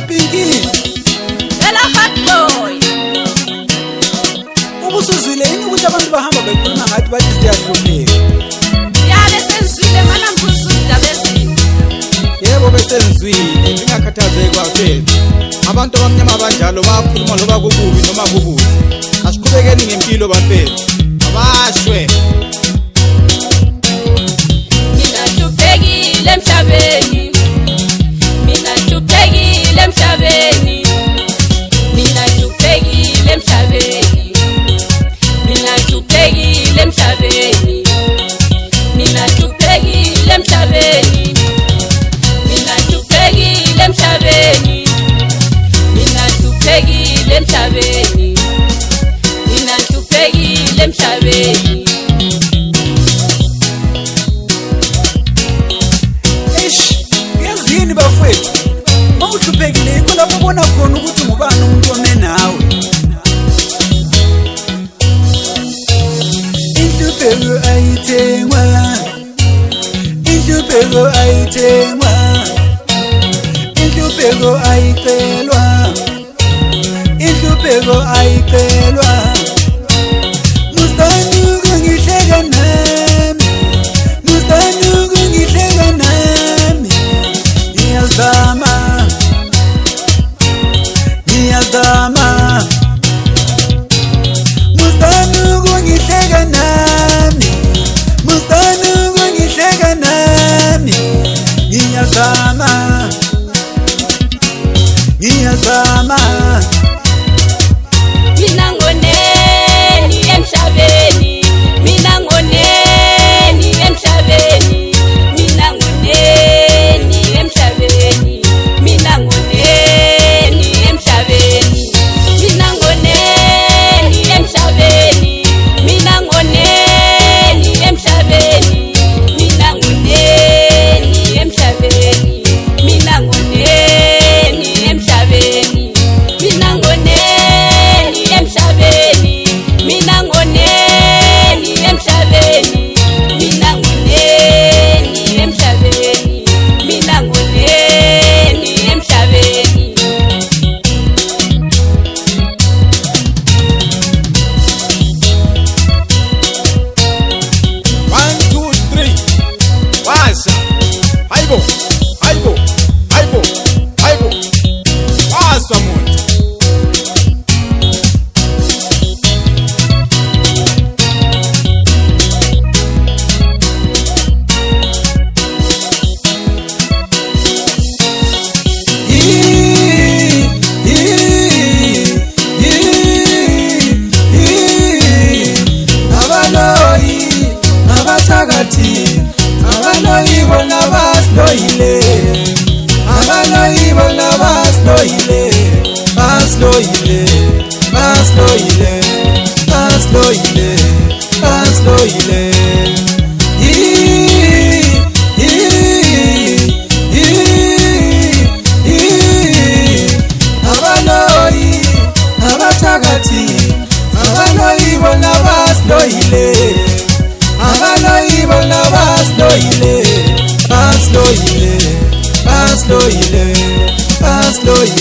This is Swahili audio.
Pinky Ela hot boy ubusuzile yini ukuthi abantu bahamba bekhuluma ngathi bathi siyahlupheka? Yabe senzile mana mphuzunda bezini. Yebo besenzwile ngingakhathazeki kwafethu. Abantu abamnyama abanjalo bakhuluma loba kukubi noma kukuhle. Asiqhubekeni ngempilo bafethu. Abashwe. Mina hluphekile emhlabeni. Mina hluphekile emhlabeni. Mina hluphekile emhlabeni. Mina hluphekile emhlabeni. Mina hluphekile emhlabeni. Mina hluphekile emhlabeni. Mina hluphekile emhlabeni. Mina hluphekile emhlabeni. Yazini bafethu. Mawuhluphekile yikho lapho ubona khona ukuthi ngubani umuntu ome nawe. Inhlupheko ayithengwa. Inhlupheko ayithengwa. Inhlupheko ayicelwa. Inhlupheko ayicelwa. Musanuku ngihleka nami. Musanuku ngihleka nami. Ngiyazama. Ngiyazama. Musanuku ngihleka nami. Musanuku ngihleka nami. Ngiyazama. Ngiyazama. Mina ngoneni emhlabeni. Mina ngoneni emhlabeni. Mina ngoneni emhlabeni. Mina ngoneni emhlabeni. Mina ngoneni emhlabeni. Mina ngoneni emhlabeni. Mina ngoneni emhlabeni. Mina ngoneni emhlabeni. Mina ngoneni emhlabeni. Mina ngoneni emhlabeni. Mina ngoneni emhlabeni. Mina ngoneni emhlabeni. 1 2 3 Waza. Hayibo. Hayibo. Hayibo. Hayibo. Waza muntu. Abaloyi, abathakathi, abaloyi bona basiloyile. Abaloyi bona basiloyile. Basiloyile, basiloyile, basiloyile, basiloyile. Abaloyi, abathakathi, abaloyi bona basiloyile. Abaloyi bona basiloyile. Basiloyile, basiloyile, basiloyile.